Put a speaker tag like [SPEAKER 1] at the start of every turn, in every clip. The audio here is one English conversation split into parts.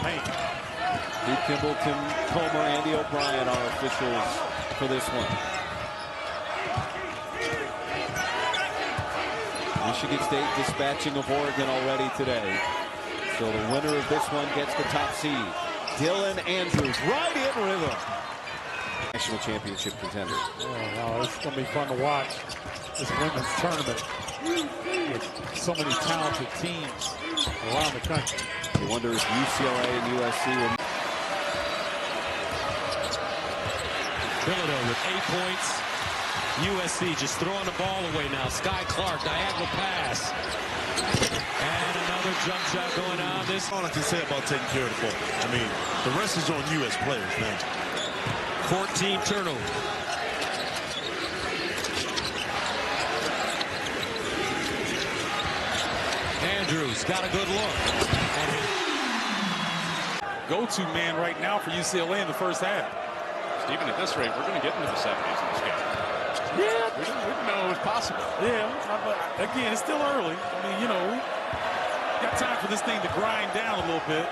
[SPEAKER 1] paint.
[SPEAKER 2] Pete Kimball, Tim Comer, Andy O'Brien are officials for this one. Michigan State dispatching of Oregon already today. So the winner of this one gets the top seed. Dylan Andrews right in rhythm. National championship contender.
[SPEAKER 1] Oh, wow, it's going to be fun to watch this women's tournament with so many talented teams around the country.
[SPEAKER 2] You wonder if UCLA and USC will.
[SPEAKER 3] Bilodeau with 8 points. USC just throwing the ball away now. Sky Clark, diagonal pass. And another jump shot going on. This
[SPEAKER 4] all I can say about taking care of the ball. I mean, the rest is on you as players, man.
[SPEAKER 3] 14 turnovers. Andrews got a good look.
[SPEAKER 1] Go-to man right now for UCLA in the first half.
[SPEAKER 5] Even at this rate, we're going to get into the 70s in this game.
[SPEAKER 1] Yeah.
[SPEAKER 5] We didn't know it was possible.
[SPEAKER 1] Yeah, but again, it's still early. I mean, you know, got time for this thing to grind down a little bit.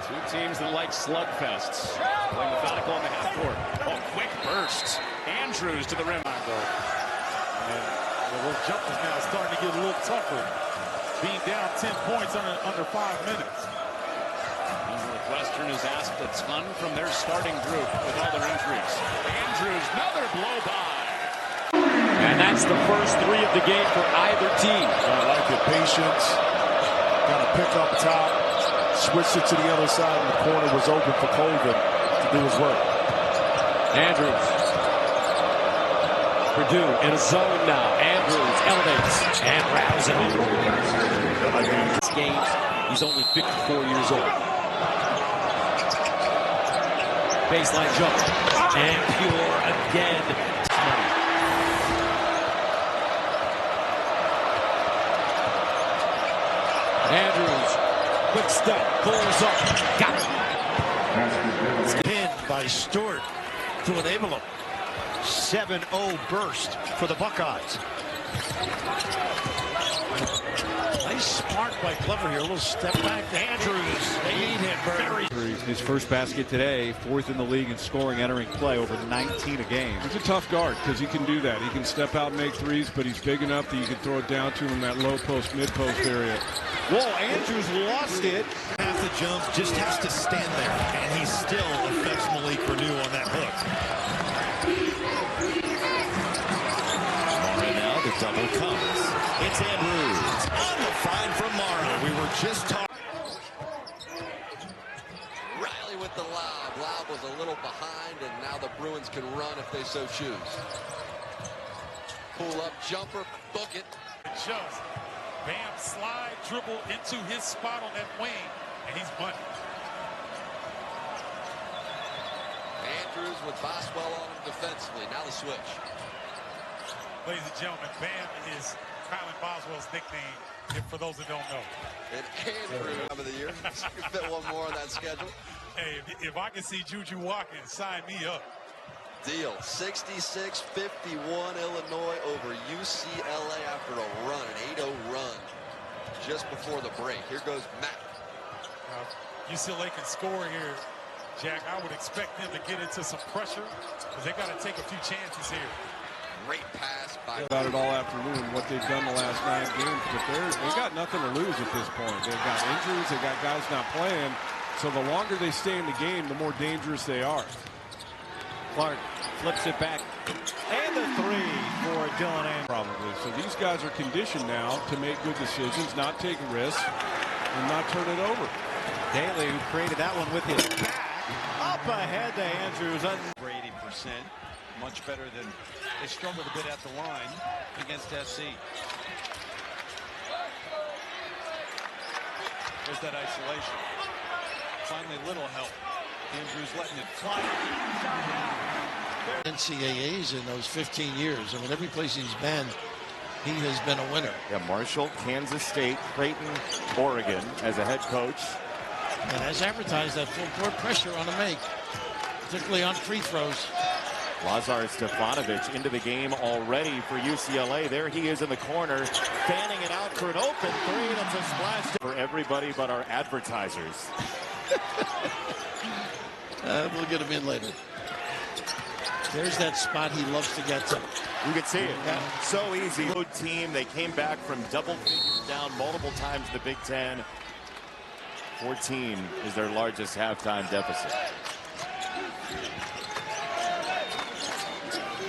[SPEAKER 5] Two teams that like slugfests. Playing methodical on the half court. Oh, quick burst. Andrews to the rim.
[SPEAKER 1] And those jumpers now starting to get a little tougher. Being down 10 points under 5 minutes.
[SPEAKER 5] Northwestern has asked a ton from their starting group with all their injuries. Andrews, another blow by.
[SPEAKER 3] And that's the first three of the game for either team.
[SPEAKER 4] I like it. Patience. Got to pick up top. Switched it to the other side, and the corner was open for Colvin to do his work.
[SPEAKER 3] Andrews. Purdue in a zone now. Andrews elevates and wraps it home. This games, he's only 54 years old. Baseline jump. And Pure again. Andrews, quick step, pulls up, got it.
[SPEAKER 6] Pinned by Stewart to enable him. 7-0 burst for the Buckeyes. Nice spark by Clever here. A little step back to Andrews. They need him very.
[SPEAKER 2] His first basket today, 4th in the league in scoring, entering play, over 19 a game.
[SPEAKER 7] He's a tough guard because he can do that. He can step out and make threes, but he's big enough that you can throw it down to him in that low post, mid post area.
[SPEAKER 2] Whoa, Andrews lost it.
[SPEAKER 6] Half the jump, just has to stand there, and he still affects Malik Renew on that hook. Mara now, the double comes. It's Andrews on the find from Mara. We were just talking.
[SPEAKER 8] Riley with the lob. Lob was a little behind, and now the Bruins can run if they so choose. Pull up jumper, book it.
[SPEAKER 1] Just Bam slide, dribble into his spot on that wing, and he's money.
[SPEAKER 8] Andrews with Boswell on him defensively. Now the switch.
[SPEAKER 1] Ladies and gentlemen, Bam is Kylan Boswell's nickname, for those that don't know.
[SPEAKER 8] And Andrews of the year. So you can fit one more on that schedule.
[SPEAKER 1] Hey, if I can see Juju Watkins, sign me up.
[SPEAKER 8] Deal. 66-51 Illinois over UCLA after a run, an 8-0 run just before the break. Here goes Matt.
[SPEAKER 1] UCLA can score here, Jack. I would expect them to get into some pressure because they got to take a few chances here.
[SPEAKER 8] Great pass by.
[SPEAKER 7] About it all afternoon, what they've done the last 9 games, but they got nothing to lose at this point. They've got injuries, they got guys not playing, so the longer they stay in the game, the more dangerous they are.
[SPEAKER 2] Clark flips it back.
[SPEAKER 6] And the three for Dylan Andrews.
[SPEAKER 7] Probably. So these guys are conditioned now to make good decisions, not take risks, and not turn it over.
[SPEAKER 6] Daly, who created that one with his back, up ahead to Andrews.
[SPEAKER 9] Over 80%. Much better than they struggled a bit at the line against SC. There's that isolation. Finally, little help. Andrews letting it fly.
[SPEAKER 6] NCAAs in those 15 years. I mean, every place he's been, he has been a winner.
[SPEAKER 10] Yeah, Marshall, Kansas State, Creighton, Oregon as a head coach.
[SPEAKER 6] And has advertised that full court pressure on the make, particularly on free throws.
[SPEAKER 10] Lazar Stefanovic into the game already for UCLA. There he is in the corner, fanning it out for an open three. That's a splash for everybody but our advertisers.
[SPEAKER 6] We'll get him in later. There's that spot he loves to get to.
[SPEAKER 10] You can see it. Yeah. So easy. Good team. They came back from double figures down multiple times in the Big Ten. 14 is their largest halftime deficit.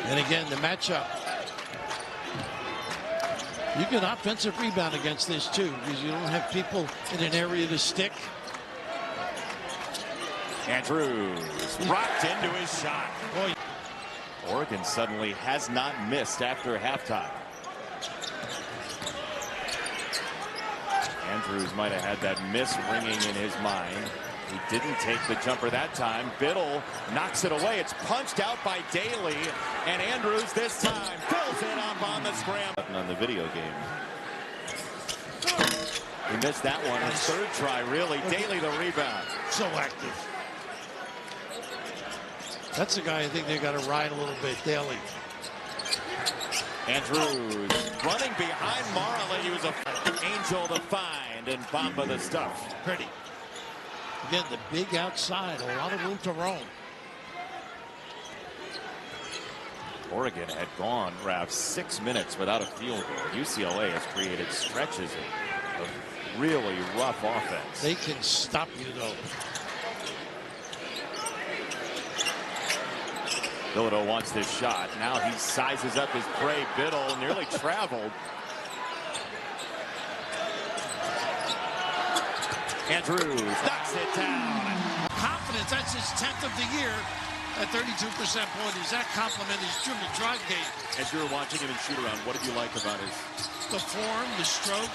[SPEAKER 6] And again, the matchup. You get offensive rebound against this too, because you don't have people in an area to stick.
[SPEAKER 10] Andrews rocked into his shot.
[SPEAKER 6] Boy.
[SPEAKER 10] Oregon suddenly has not missed after halftime. Andrews might have had that miss ringing in his mind. He didn't take the jumper that time. Biddle knocks it away. It's punched out by Daly, and Andrews this time fills it up on the scramble. On the video game. He missed that one. His third try, really. Daly the rebound.
[SPEAKER 6] So active. That's a guy I think they got to ride a little bit. Daly.
[SPEAKER 10] Andrews running behind Marley. He was a Angel the find and Bamba the stuff.
[SPEAKER 6] Pretty. Again, the big outside. A lot of room to roam.
[SPEAKER 10] Oregon had gone, Raph, 6 minutes without a field goal. UCLA has created stretches of really rough offense.
[SPEAKER 6] They can stop you, though.
[SPEAKER 10] Bilodeau wants this shot. Now he sizes up his prey. Biddle nearly traveled. Andrews knocks it down.
[SPEAKER 6] Confidence, that's his 10th of the year at 32% point. Is that compliment his dribble drive game?
[SPEAKER 10] As you were watching him in shoot around, what did you like about his?
[SPEAKER 6] The form, the stroke.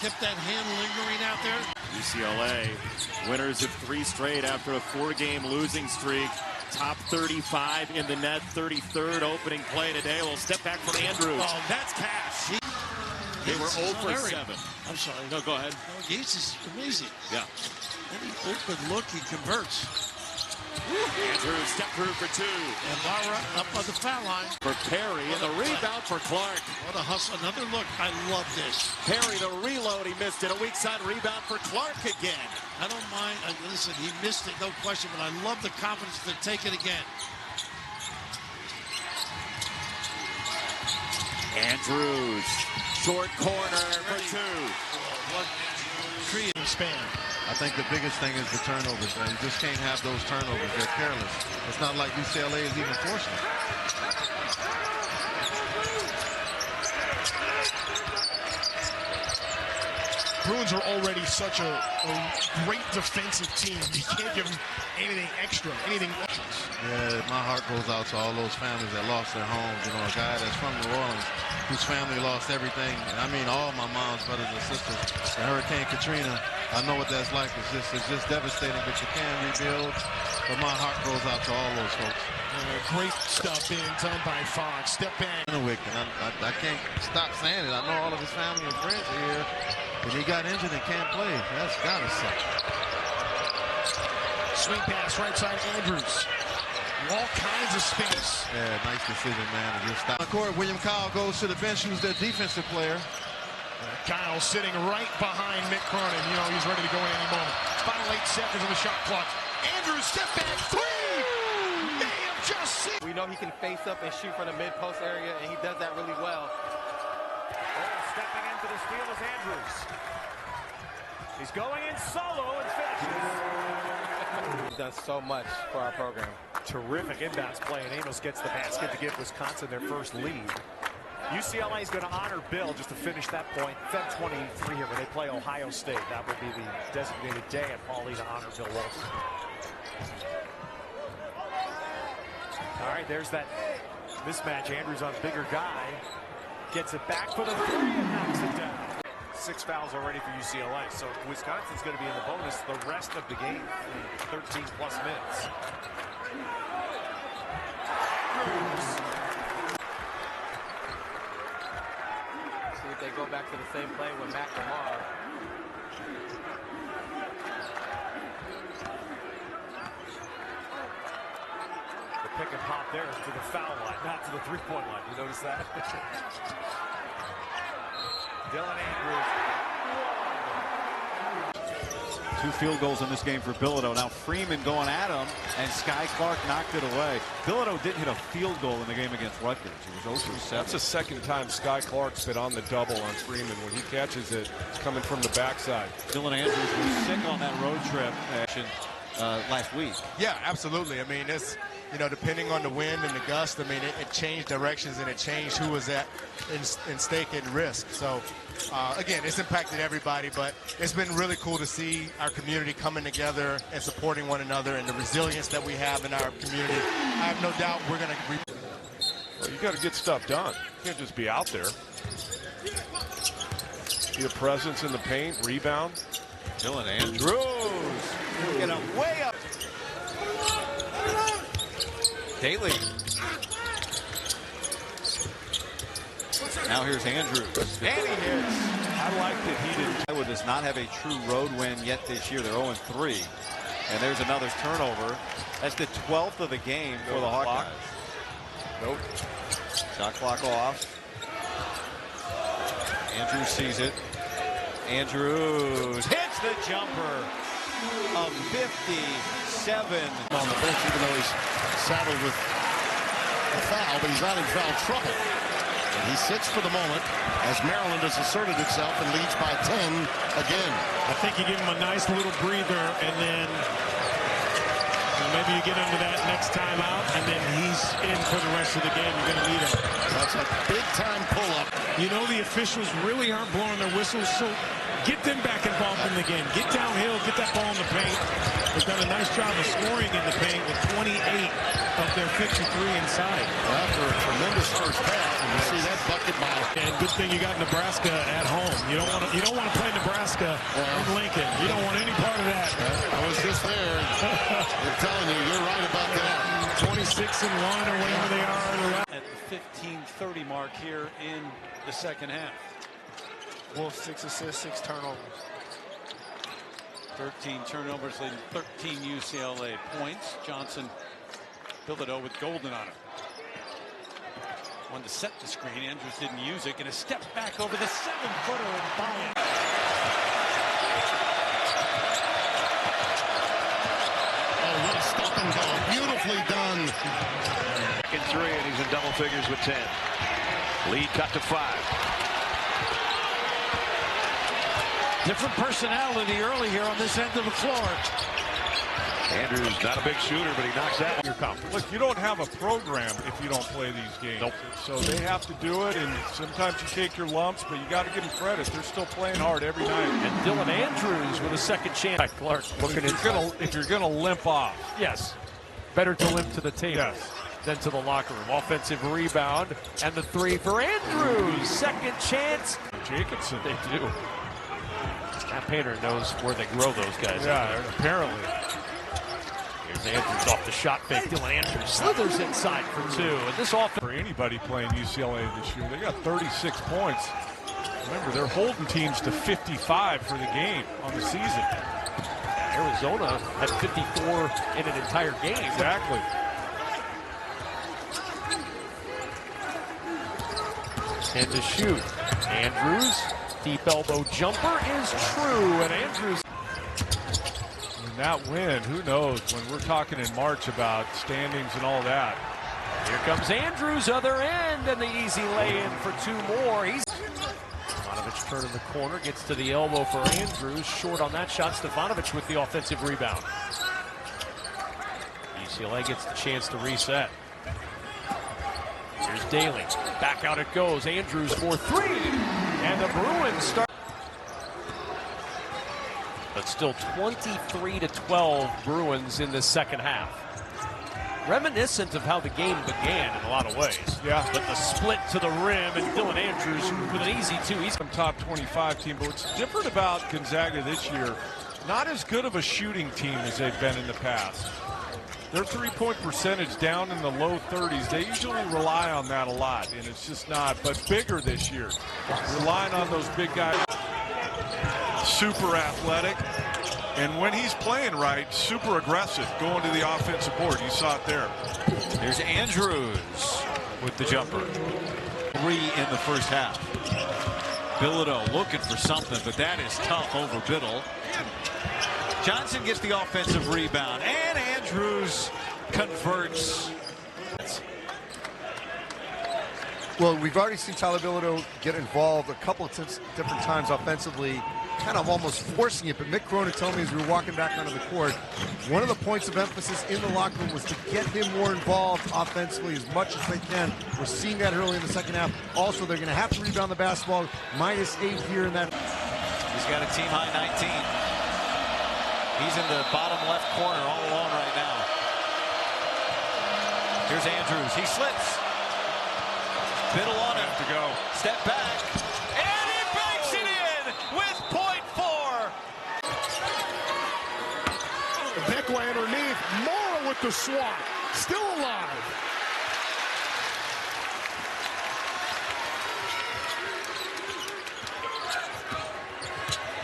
[SPEAKER 6] Kept that hand lingering out there.
[SPEAKER 10] UCLA, winners of 3 straight after a 4-game losing streak. Top 35 in the net, 33rd opening play today. A little step back from Andrews.
[SPEAKER 6] Oh,
[SPEAKER 10] that's cash. They were 0 for 7.
[SPEAKER 6] I'm sorry.
[SPEAKER 10] No, go ahead.
[SPEAKER 6] No, Yates is amazing.
[SPEAKER 10] Yeah.
[SPEAKER 6] Any open look, he converts.
[SPEAKER 10] Andrews step through for 2.
[SPEAKER 6] And Lara up on the foul line.
[SPEAKER 10] For Perry, and the rebound for Clark.
[SPEAKER 6] What a hustle. Another look. I love this.
[SPEAKER 10] Perry, the reload, he missed it. A weak side rebound for Clark again.
[SPEAKER 6] I don't mind. Listen, he missed it, no question, but I love the confidence to take it again.
[SPEAKER 10] Andrews, short corner for 2.
[SPEAKER 6] Creative span.
[SPEAKER 11] I think the biggest thing is the turnovers, man. You just can't have those turnovers. They're careless. It's not like UCLA is even forcing them.
[SPEAKER 12] Bruins are already such a great defensive team. You can't give them anything extra, anything.
[SPEAKER 11] Yeah, my heart goes out to all those families that lost their homes. You know, a guy that's from New Orleans whose family lost everything. I mean, all my mom's brothers and sisters. The Hurricane Katrina, I know what that's like. It's just devastating, but you can rebuild. But my heart goes out to all those folks.
[SPEAKER 12] Great stuff being done by Fox. Step back.
[SPEAKER 11] And I can't stop saying it. I know all of his family and friends are here. And he got injured and can't play. That's gotta suck.
[SPEAKER 12] Swing pass, right side, Andrews. All kinds of space.
[SPEAKER 11] Yeah, nice decision, man. To just stop. On the court, William Kyle goes to the bench, who's their defensive player.
[SPEAKER 12] Kyle sitting right behind Mick Cronin. You know, he's ready to go in any moment. Final 8 seconds on the shot clock. Andrews, step back, 3! May have just seen.
[SPEAKER 13] We know he can face up and shoot from the mid-post area, and he does that really well.
[SPEAKER 5] Stepping into the steal is Andrews. He's going in solo and finishes.
[SPEAKER 13] He's done so much for our program.
[SPEAKER 5] Terrific inbounds play, and Amos gets the basket to give Wisconsin their first lead. UCLA is going to honor Bill just to finish that point. Feb 23 here when they play Ohio State. That will be the designated day at Pauley to honor Bill Walton. All right, there's that mismatch. Andrews on bigger guy. Gets it back for the 3 and knocks it down. 6 fouls already for UCLA. So Wisconsin's going to be in the bonus the rest of the game. 13 plus minutes.
[SPEAKER 13] See if they go back to the same play with Matt Lamar.
[SPEAKER 5] The pick and pop there is to the foul line, not to the 3-point line. You notice that? Dylan Andrews.
[SPEAKER 2] 2 field goals in this game for Bilodeau. Now Freeman going at him, and Sky Clark knocked it away. Bilodeau didn't hit a field goal in the game against Rutgers. He was 0 for 7.
[SPEAKER 7] That's the second time Sky Clark's been on the double on Freeman. When he catches it, it's coming from the backside.
[SPEAKER 2] Dylan Andrews was sick on that road trip last week.
[SPEAKER 12] Yeah, absolutely. I mean, it's, you know, depending on the wind and the gust, I mean, it changed directions and it changed who was at in stake and risk. So, again, it's impacted everybody, but it's been really cool to see our community coming together and supporting one another and the resilience that we have in our community. I have no doubt we're going to...
[SPEAKER 7] Well, you got to get stuff done. You can't just be out there. Be a presence in the paint, rebound.
[SPEAKER 2] Dylan Andrews get him way up. Daly. Now here's Andrews. And he hits.
[SPEAKER 7] I like that he didn't.
[SPEAKER 2] Iowa does not have a true road win yet this year. They're 0-3. And there's another turnover. That's the 12th of the game for the Hawkeyes.
[SPEAKER 7] Nope.
[SPEAKER 2] Shot clock off. Andrews sees it. Andrews hits the jumper of 57.
[SPEAKER 4] On the bench, even though he's saddled with a foul, but he's not in foul trouble. And he sits for the moment as Maryland has asserted itself and leads by 10 again.
[SPEAKER 12] I think you give him a nice little breather, and then maybe you get into that next time out, and then he's in for the rest of the game. You're going to need him.
[SPEAKER 4] That's a big-time pull-up.
[SPEAKER 12] You know the officials really aren't blowing their whistles, so get them back involved in the game. Get downhill, get that ball in the paint. They've done a nice job of scoring in the paint with 28 of their 53 inside.
[SPEAKER 4] After a tremendous first half, and you see that bucket by.
[SPEAKER 12] And good thing you got Nebraska at home. You don't want to play Nebraska in Lincoln. You don't want any part of that.
[SPEAKER 4] I was just there. I'm telling you, you're right about that.
[SPEAKER 12] 26-1 or whatever they are.
[SPEAKER 9] At the 15:30 mark here in the second half.
[SPEAKER 12] Wolf 6 assists, 6 turnovers.
[SPEAKER 9] 13 turnovers, leading 13 UCLA points. Johnson, Bilodeau with Golden on it. Wanted to set the screen. Andrews didn't use it. Going to step back over the 7-footer and buy it.
[SPEAKER 4] Oh, what a stop and go. Beautifully done.
[SPEAKER 6] Second 3, and he's in double figures with 10. Lead cut to 5.
[SPEAKER 9] Different personality early here on this end of the floor.
[SPEAKER 6] Andrews not a big shooter, but he knocks that one.
[SPEAKER 7] Your conference. Look, you don't have a program if you don't play these games.
[SPEAKER 6] Nope.
[SPEAKER 7] So they have to do it, and sometimes you take your lumps, but you got to give them credit. They're still playing hard every night.
[SPEAKER 5] And Dylan Andrews with a second chance. Clark looking
[SPEAKER 7] if you're gonna limp off.
[SPEAKER 5] Yes. Better to limp to the table
[SPEAKER 7] Yes.
[SPEAKER 5] than to the locker room. Offensive rebound and the 3 for Andrews. Second chance.
[SPEAKER 7] Jacobson.
[SPEAKER 5] They do. Matt Painter knows where they grow those guys.
[SPEAKER 7] Yeah, apparently.
[SPEAKER 5] Here's Andrews off the shot fake. Dylan Andrews slithers inside for 2. And this offense
[SPEAKER 7] For anybody playing UCLA this year, they got 36 points. Remember, they're holding teams to 55 for the game on the season.
[SPEAKER 5] Arizona had 54 in an entire game.
[SPEAKER 7] Exactly.
[SPEAKER 5] And to shoot. Andrews, deep elbow jumper is true. And Andrews.
[SPEAKER 7] And that win, who knows, when we're talking in March about standings and all that.
[SPEAKER 5] Here comes Andrews, other end, and the easy lay-in for 2 more. Stefanovic turning the corner, gets to the elbow for Andrews. Short on that shot. Stefanovic with the offensive rebound. UCLA gets the chance to reset. Here's Daly. Back out it goes. Andrews for 3. And the Bruins start. But still 23-12 Bruins in the second half. Reminiscent of how the game began in a lot of ways.
[SPEAKER 7] Yeah.
[SPEAKER 5] But the split to the rim and Dylan Andrews with an easy 2. He's
[SPEAKER 7] a top 25 team, but what's different about Gonzaga this year, not as good of a shooting team as they've been in the past. Their three-point percentage down in the low 30s. They usually rely on that a lot, and it's just not, but bigger this year. Relying on those big guys. Super athletic, and when he's playing right, super aggressive, going to the offensive board. You saw it there.
[SPEAKER 2] There's Andrews with the jumper. 3 in the first half. Bilodeau looking for something, but that is tough over Biddle.
[SPEAKER 6] Johnson gets the offensive rebound, and Andrews converts.
[SPEAKER 14] Well, we've already seen Tyler Bilodeau get involved a couple of different times offensively, kind of almost forcing it. But Mick Cronin told me as we were walking back onto the court, one of the points of emphasis in the locker room was to get him more involved offensively as much as they can. We're seeing that early in the second half. Also, they're going to have to rebound the basketball. -8 here in that.
[SPEAKER 6] He's got a team-high 19. He's in the bottom left corner all alone right now. Here's Andrews. He slips. Biddle on him.
[SPEAKER 7] To go.
[SPEAKER 6] Step back. And he banks it in with .4.
[SPEAKER 4] Beckway underneath. Morrow with the swat. Still alive.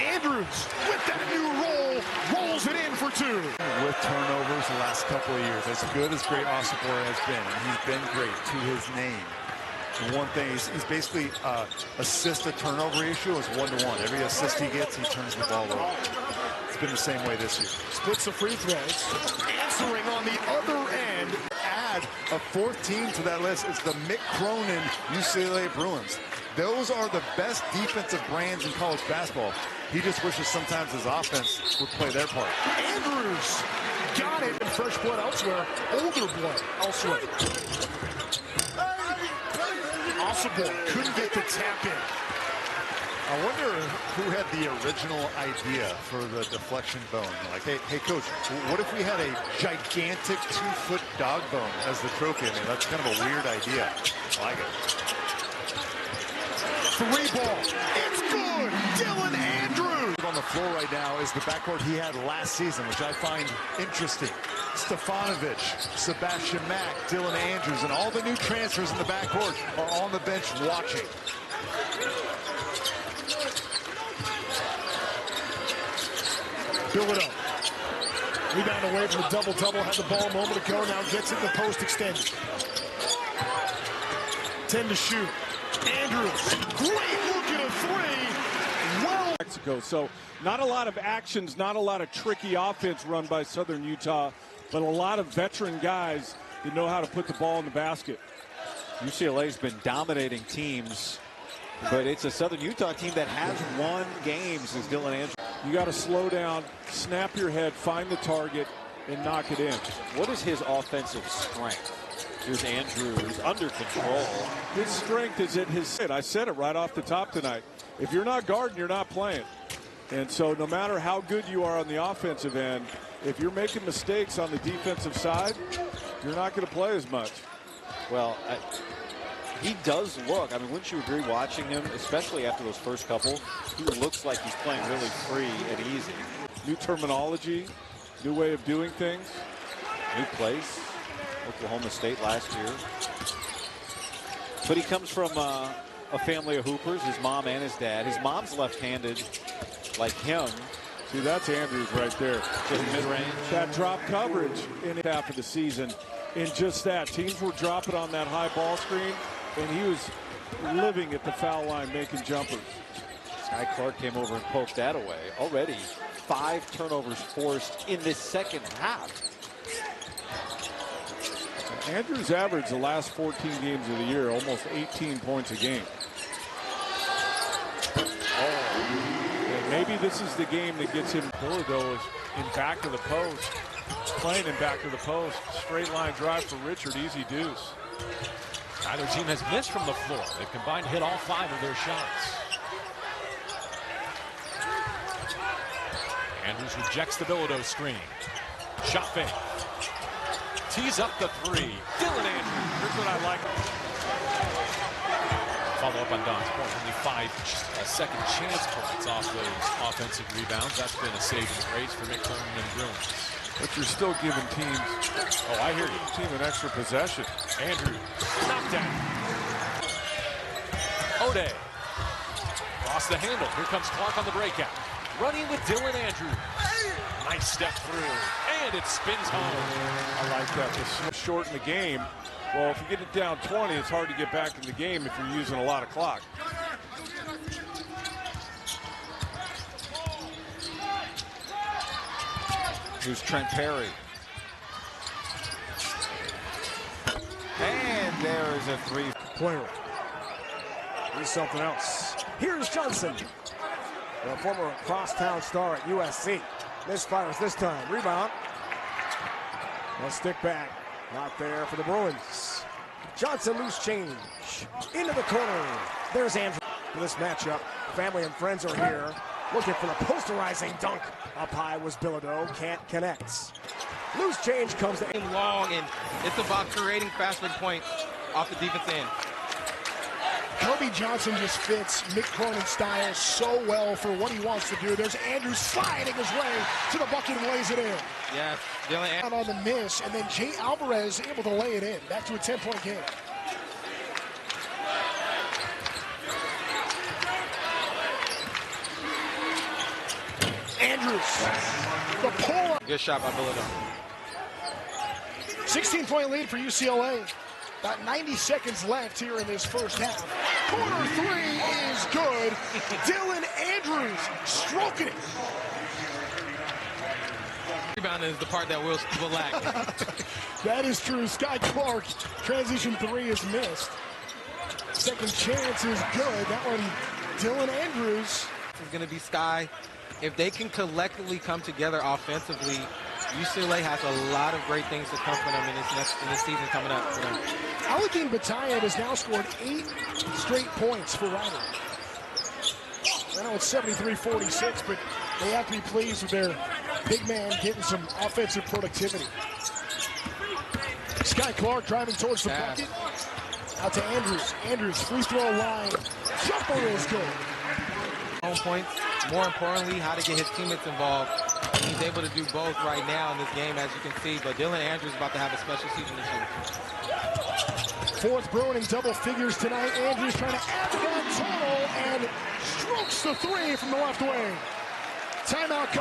[SPEAKER 4] Andrews with that new roll. Rolls it in for 2.
[SPEAKER 1] With turnovers the last couple of years. As good as Great Osibor has been, and he's been great to his name. And one thing, he's basically assist to turnover ratio is 1-to-1. Every assist he gets, he turns the ball over. It's been the same way this year.
[SPEAKER 4] Splits the free throws. Answering on the other end.
[SPEAKER 1] Add a fourth team to that list is the Mick Cronin UCLA Bruins. Those are the best defensive brands in college basketball. He just wishes sometimes his offense would play their part.
[SPEAKER 4] Andrews got it. Fresh blood elsewhere. Older blood elsewhere. Osibor couldn't get the tap in.
[SPEAKER 1] I wonder who had the original idea for the deflection bone. Like, hey, coach, what if we had a gigantic 2-foot dog bone as the trophy? I mean, that's kind of a weird idea. I like it.
[SPEAKER 4] 3 ball. It's good. Dylan Andrews.
[SPEAKER 1] On the floor right now is the backcourt he had last season, which I find interesting. Stefanovic, Sebastian Mack, Dylan Andrews, and all the new transfers in the backcourt are on the bench watching.
[SPEAKER 4] Bilodeau. Rebound away from the double-double. Had the ball a moment ago. Now gets it in the post extended. 10 to shoot. Andrews. Great look at a 3. Well.
[SPEAKER 7] Mexico. So not a lot of actions, not a lot of tricky offense run by Southern Utah, but a lot of veteran guys that know how to put the ball in the basket.
[SPEAKER 2] UCLA's been dominating teams, but it's a Southern Utah team that has won games, as Dylan Andrews.
[SPEAKER 7] You got to slow down, snap your head, find the target, and knock it in.
[SPEAKER 2] What is his offensive strength? Here's Andrews under control.
[SPEAKER 7] His strength is at his head. I said it right off the top tonight. If you're not guarding, you're not playing. And so no matter how good you are on the offensive end, if you're making mistakes on the defensive side, you're not going to play as much.
[SPEAKER 2] Well, he does look, I mean, wouldn't you agree watching him, especially after those first couple? He looks like he's playing really free and easy.
[SPEAKER 7] New terminology, new way of doing things.
[SPEAKER 2] New place, Oklahoma State last year. But he comes from a family of hoopers, his mom and his dad. His mom's left-handed like him.
[SPEAKER 7] See, that's Andrews right there.
[SPEAKER 2] Just mid-range.
[SPEAKER 7] That drop coverage in the half of the season. In just that, teams were dropping on that high ball screen, and he was living at the foul line making jumpers.
[SPEAKER 2] Sky Clark came over and poked that away. Already 5 turnovers forced in this second half.
[SPEAKER 7] Andrews averaged the last 14 games of the year almost 18 points a game. And maybe this is the game that gets him. Bilodeau is in back of the post, playing in back of the post. Straight line drive for Richard, easy deuce.
[SPEAKER 5] Neither team has missed from the floor. They've combined hit all 5 of their shots. Andrews rejects the Bilodeau screen. Shot fake. Tees up the 3. Dylan Andrews. Here's what I like. Follow up on Don's point. Only 5 second chance points off those offensive rebounds. That's been a saving grace for Mick Cronin and Bruins.
[SPEAKER 7] But you're still giving teams,
[SPEAKER 5] oh, I hear you,
[SPEAKER 7] team an extra possession.
[SPEAKER 5] Andrews, knocked down. O'Day. Lost the handle. Here comes Clark on the breakout. Running with Dylan Andrews. Nice step through. And it spins home.
[SPEAKER 7] I like that. To shorten the game. Well, if you get it down 20, it's hard to get back in the game if you're using a lot of clock.
[SPEAKER 2] Here's Trent Perry. And there is a three.
[SPEAKER 15] Player. He's something else. Here's Johnson, the former crosstown star at USC. Misfires this time. Rebound. A stick back. Not there for the Bruins. Johnson loose change. Into the corner. There's Andrew. For this matchup, family and friends are here. Looking for the posterizing dunk. Up high was Bilodeau. Can't connect. Loose change comes to
[SPEAKER 13] long, and it's about creating fast break points off the defense end.
[SPEAKER 16] Kobe Johnson just fits Mick Cronin's style so well for what he wants to do. There's Andrews sliding his way to the bucket and lays it in.
[SPEAKER 13] Yeah,
[SPEAKER 16] out on the miss, and then Jay Alvarez able to lay it in. Back to a 10-point game. Andrews, the pull.
[SPEAKER 13] Good shot by Bilodeau.
[SPEAKER 16] 16-point lead for UCLA. About 90 seconds left here in this first half. Corner three is good. Dylan Andrews stroking it.
[SPEAKER 13] Rebound is the part that will lack.
[SPEAKER 16] That is true. Sky Clark, transition three is missed. Second chance is good. That one, Dylan Andrews.
[SPEAKER 13] This is going to be Sky. If they can collectively come together offensively, UCLA has a lot of great things to come from them in this season coming up.
[SPEAKER 16] Aladdin Batayev has now scored 8 straight points for Rider. I know it's 73-46, but they have to be pleased with their big man getting some offensive productivity. Sky Clark driving towards the bucket. Out to Andrews. Andrews, free throw line. Jumper is good.
[SPEAKER 13] Home points. More importantly, how to get his teammates involved. He's able to do both right now in this game, as you can see. But Dylan Andrews is about to have a special season this year.
[SPEAKER 16] Fourth Bruin in double figures tonight. Andrews trying to add to that total and strokes the three from the left wing. Timeout.